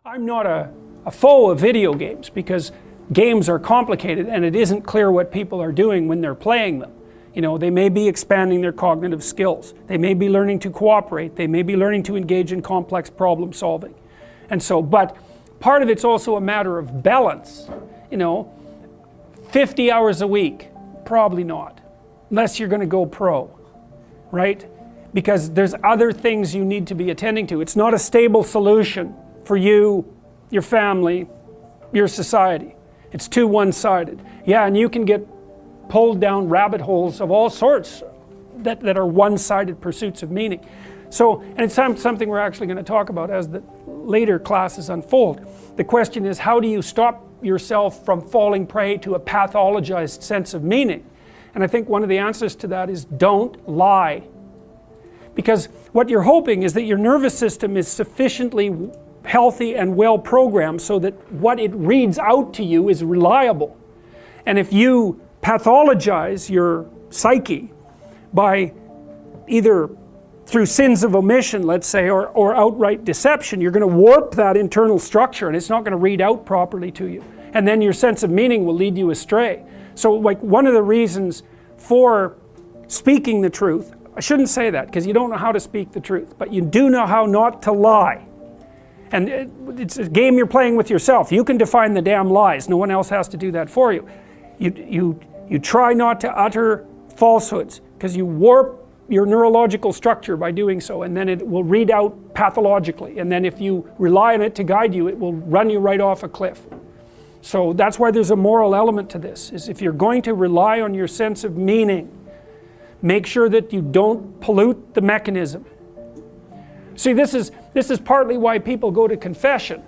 I'm not a foe of video games because games are complicated and it isn't clear what people are doing when they're playing them. You know, they may be expanding their cognitive skills. They may be learning to cooperate. They may be learning to engage in complex problem solving. And so, but part of it's also a matter of balance. You know, 50 hours a week, probably not, unless you're going to go pro, right? Because there's other things you need to be attending to. It's not a stable solution for you, your family, your society. It's too one-sided. Yeah, and you can get pulled down rabbit holes of all sorts that are one-sided pursuits of meaning. So, and it's something we're actually going to talk about as the later classes unfold. The question is, how do you stop yourself from falling prey to a pathologized sense of meaning? And I think one of the answers to that is don't lie. Because what you're hoping is that your nervous system is sufficiently healthy and well programmed so that what it reads out to you is reliable. And if you pathologize your psyche by either through sins of omission, let's say, or outright deception, you're going to warp that internal structure and it's not going to read out properly to you. And then your sense of meaning will lead you astray. So like one of the reasons for speaking the truth, I shouldn't say that because you don't know how to speak the truth, but you do know how not to lie. And it's a game you're playing with yourself. You can define the damn lies. No one else has to do that for you. You try not to utter falsehoods because you warp your neurological structure by doing so, and then it will read out pathologically. And then if you rely on it to guide you, it will run you right off a cliff. So that's why there's a moral element to this, is if you're going to rely on your sense of meaning, make sure that you don't pollute the mechanism. See, this is partly why people go to confession,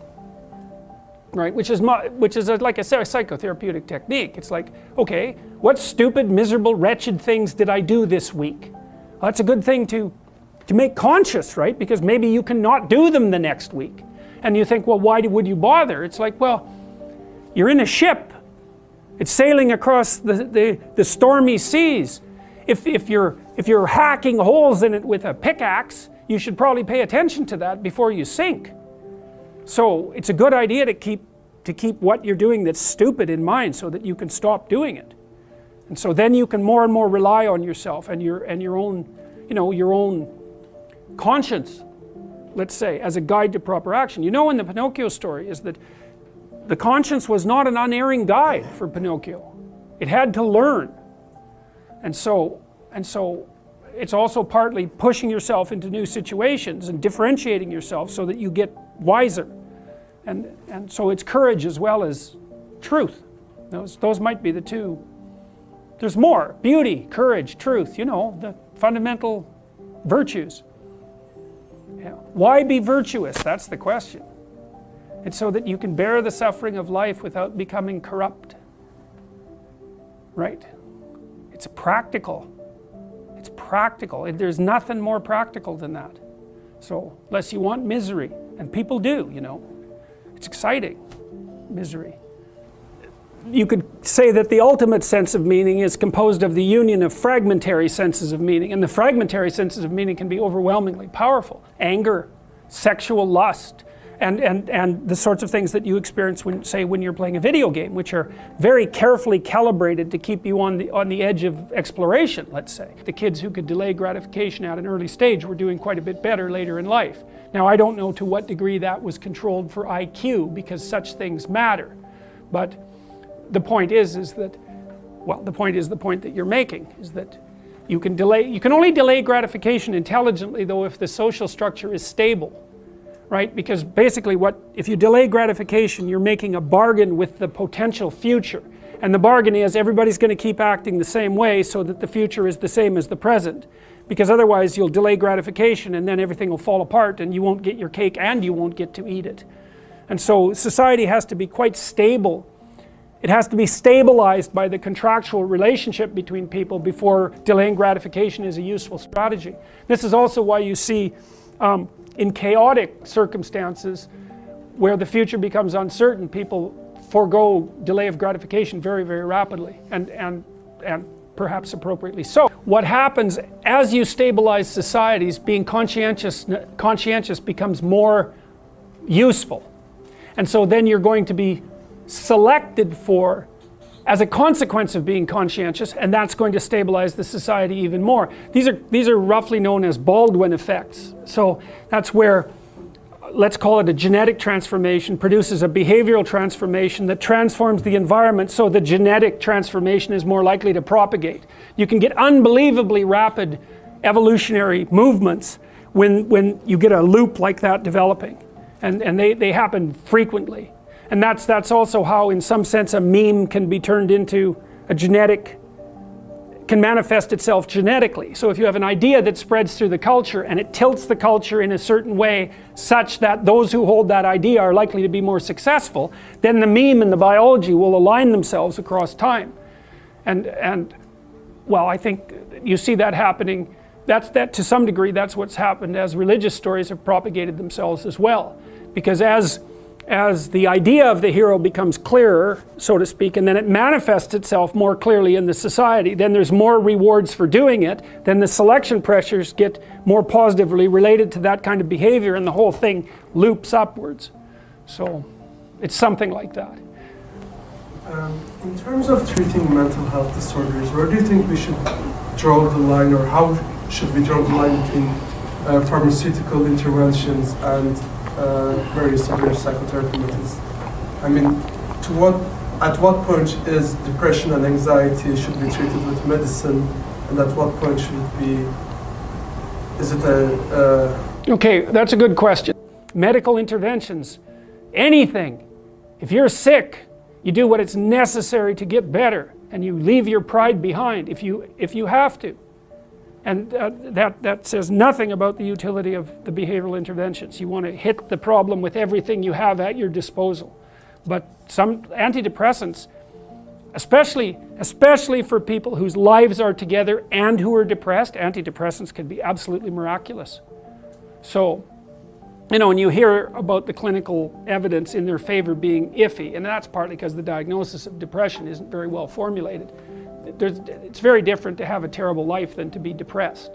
right? Which is like I said, a psychotherapeutic technique. It's like, okay, what stupid, miserable, wretched things did I do this week? Well, that's a good thing to make conscious, right? Because maybe you can not do them the next week. And you think, well, why would you bother? It's like, well, you're in a ship. It's sailing across the stormy seas. If you're hacking holes in it with a pickaxe, you should probably pay attention to that before you sink. So it's a good idea to keep what you're doing that's stupid in mind so that you can stop doing it. And so then you can more and more rely on yourself and your own, you know, your own conscience, let's say, as a guide to proper action. You know, in the Pinocchio story is that the conscience was not an unerring guide for Pinocchio. It had to learn. And so it's also partly pushing yourself into new situations and differentiating yourself so that you get wiser. And so it's courage as well as truth. Those might be the two. There's more. Beauty, courage, truth, you know, the fundamental virtues. Yeah. Why be virtuous? That's the question. It's so that you can bear the suffering of life without becoming corrupt. Right? It's practical. It's practical. There's nothing more practical than that. So, unless you want misery, and people do, you know. It's exciting, misery. You could say that the ultimate sense of meaning is composed of the union of fragmentary senses of meaning, and the fragmentary senses of meaning can be overwhelmingly powerful. Anger, sexual lust, and the sorts of things that you experience when you're playing a video game, which are very carefully calibrated to keep you on the edge of exploration, let's say. The kids who could delay gratification at an early stage were doing quite a bit better later in life. Now, I don't know to what degree that was controlled for IQ, because such things matter. But the point is that, well, the point that you're making, is that you can only delay gratification intelligently, though, if the social structure is stable. Right? Because basically if you delay gratification, you're making a bargain with the potential future. And the bargain is everybody's going to keep acting the same way so that the future is the same as the present. Because otherwise you'll delay gratification and then everything will fall apart and you won't get your cake and you won't get to eat it. And so society has to be quite stable. It has to be stabilized by the contractual relationship between people before delaying gratification is a useful strategy. This is also why you see in chaotic circumstances where the future becomes uncertain, people forego delay of gratification very, very rapidly, and perhaps appropriately so. What happens as you stabilize societies, being conscientious becomes more useful. And so then you're going to be selected for as a consequence of being conscientious, and that's going to stabilize the society even more. These are roughly known as Baldwin effects. So that's where, let's call it a genetic transformation, produces a behavioral transformation that transforms the environment, so the genetic transformation is more likely to propagate. You can get unbelievably rapid evolutionary movements when you get a loop like that developing, and they happen frequently. And that's also how, in some sense, a meme can be turned into a genetic, can manifest itself genetically. So if you have an idea that spreads through the culture and it tilts the culture in a certain way such that those who hold that idea are likely to be more successful, then the meme and the biology will align themselves across time. And well, I think you see that happening. That to some degree, that's what's happened as religious stories have propagated themselves as well. Because as the idea of the hero becomes clearer, so to speak, and then it manifests itself more clearly in the society, then there's more rewards for doing it, then the selection pressures get more positively related to that kind of behavior, and the whole thing loops upwards. So it's something like that. In terms of treating mental health disorders, where do you think we should draw the line, or how should we draw the line between pharmaceutical interventions and very severe psychotherapy methods? I mean, at what point is depression and anxiety should be treated with medicine, and at what point should it be, is it Okay, that's a good question. Medical interventions, anything. If you're sick, you do what is necessary to get better, and you leave your pride behind if you have to. And that says nothing about the utility of the behavioral interventions. You want to hit the problem with everything you have at your disposal. But some antidepressants, especially for people whose lives are together and who are depressed, antidepressants can be absolutely miraculous. So, you know, when you hear about the clinical evidence in their favor being iffy, and that's partly because the diagnosis of depression isn't very well formulated. It's very different to have a terrible life than to be depressed.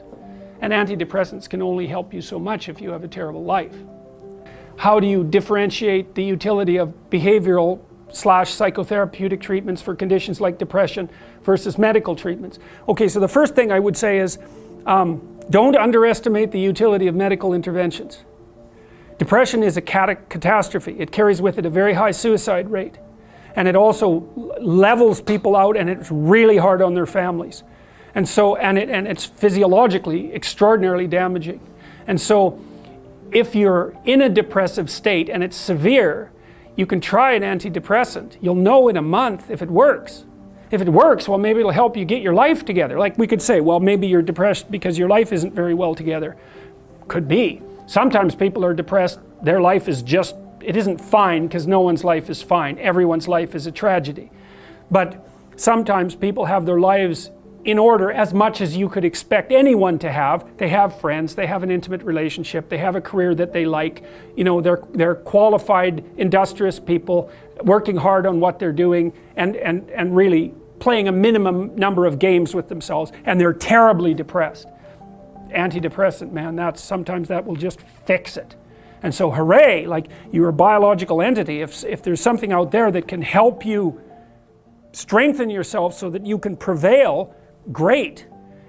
And antidepressants can only help you so much if you have a terrible life. How do you differentiate the utility of behavioral / psychotherapeutic treatments for conditions like depression versus medical treatments? Okay, so the first thing I would say is don't underestimate the utility of medical interventions. Depression is a catastrophe. It carries with it a very high suicide rate. And it also levels people out, and it's really hard on their families. And so, and it's physiologically extraordinarily damaging. And so, if you're in a depressive state and it's severe, you can try an antidepressant. You'll know in a month if it works. If it works, well, maybe it'll help you get your life together. Like we could say, well, maybe you're depressed because your life isn't very well together. Could be. Sometimes people are depressed, their life is just, it isn't fine, because no one's life is fine. Everyone's life is a tragedy. But sometimes people have their lives in order as much as you could expect anyone to have. They have friends, they have an intimate relationship, they have a career that they like. You know, they're qualified, industrious people working hard on what they're doing and really playing a minimum number of games with themselves, and they're terribly depressed. Antidepressant, man, sometimes that will just fix it. And so hooray, like you're a biological entity. If there's something out there that can help you strengthen yourself so that you can prevail, great.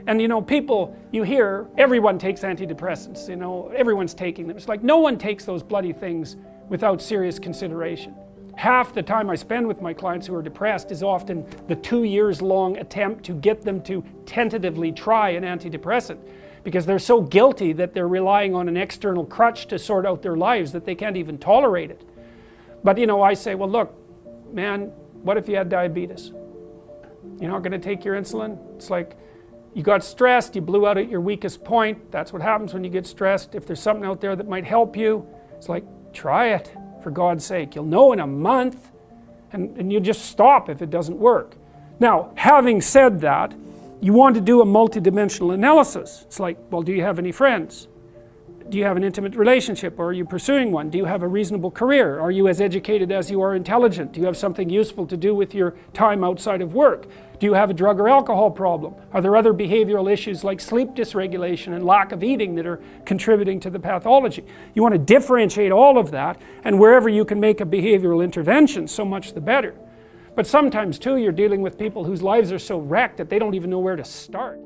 And you know, people, you hear, everyone takes antidepressants, you know, everyone's taking them. It's like no one takes those bloody things without serious consideration. Half the time I spend with my clients who are depressed is often the 2 years long attempt to get them to tentatively try an antidepressant, because they're so guilty that they're relying on an external crutch to sort out their lives that they can't even tolerate it. But you know, I say, well look, man, what if you had diabetes? You're not going to take your insulin? It's like, you got stressed, you blew out at your weakest point. That's what happens when you get stressed. If there's something out there that might help you, it's like, try it, for God's sake. You'll know in a month, and you just stop if it doesn't work. Now, having said that, you want to do a multidimensional analysis. It's like, well, do you have any friends? Do you have an intimate relationship, or are you pursuing one? Do you have a reasonable career? Are you as educated as you are intelligent? Do you have something useful to do with your time outside of work? Do you have a drug or alcohol problem? Are there other behavioral issues like sleep dysregulation and lack of eating that are contributing to the pathology? You want to differentiate all of that, and wherever you can make a behavioral intervention, so much the better. But sometimes too, you're dealing with people whose lives are so wrecked that they don't even know where to start.